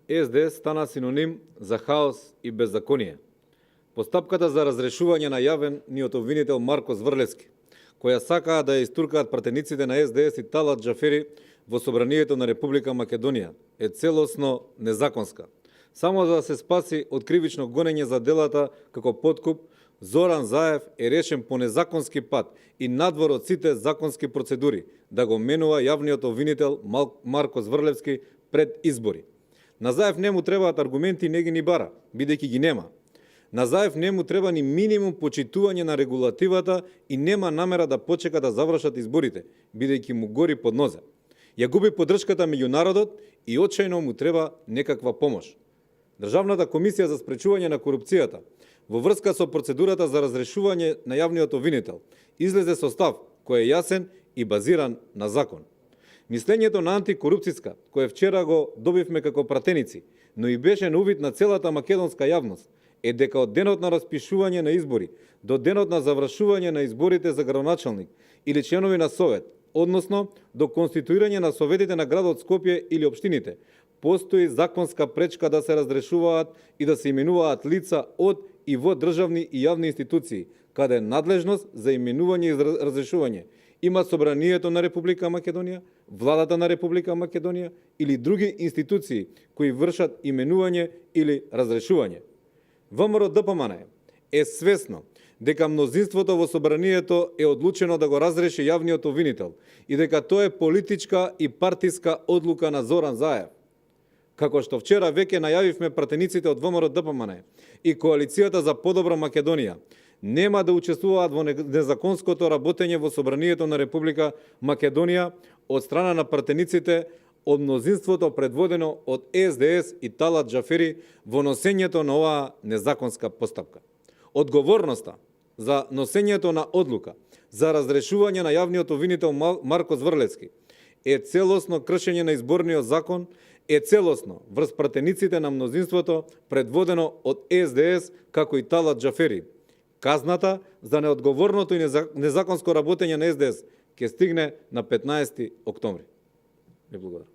СДС стана синоним за хаос и беззаконие. Постапката за разрешување на јавниот обвинител Марко Зврлевски, која сакаа да ја истуркаат пратениците на СДС и Талат Џафери во Собранието на Република Македонија, е целосно незаконска. Само за да се спаси од кривично гонење за делата како подкуп, Зоран Заев е решен по незаконски пат и надвор од сите законски процедури да го менува јавниот обвинител Марко Зврлевски пред избори. На Заев не му требаат аргументи, не ги ни бара, бидејќи ги нема. На Заев не му треба ни минимум почитување на регулативата и нема намера да почека да завршат изборите, бидејќи му гори под нозе. Ја губи поддршката меѓу народот и очајно му треба некаква помош. Државната комисија за спречување на корупцијата во врска со процедурата за разрешување на јавниот обвинител излезе со став кој е јасен и базиран на закон. Мислењето на антикорупцијска, кое вчера го добивме како пратеници, но и беше на увид на целата македонска јавност, е дека од денот на распишување на избори до денот на завршување на изборите за градоначалник или членови на совет, односно до конституирање на советите на градот Скопје или општините, постои законска пречка да се разрешуваат и да се именуваат лица од и во државни и јавни институции, каде надлежност за именување и разрешување има Собранието на Република Македонија, Владата на Република Македонија или други институции кои вршат именување или разрешување. ВМРО ДПМН е свесно дека мнозинството во Собранието е одлучено да го разреши јавниот обвинител и дека тоа е политичка и партиска одлука на Зоран Заев. Како што вчера веќе најавивме, пратениците од ВМРО ДПМН и Коалицијата за подобра Македонија нема да учествуваат во незаконското работење во Собранието на Република Македонија од страна на пратениците од мнозинството предводено од СДС и Талат Џафери во носењето на оваа незаконска постапка. Одговорноста за носењето на одлука за разрешување на јавниот обвинител Марко Зврлевски е целосно кршење на изборниот закон, е целосно врз пратениците на мнозинството предводено од СДС како и Талат Џафери. Казната за неодговорното и незаконско работење на СДС ќе стигне на 15 октомври. Ви благодарам.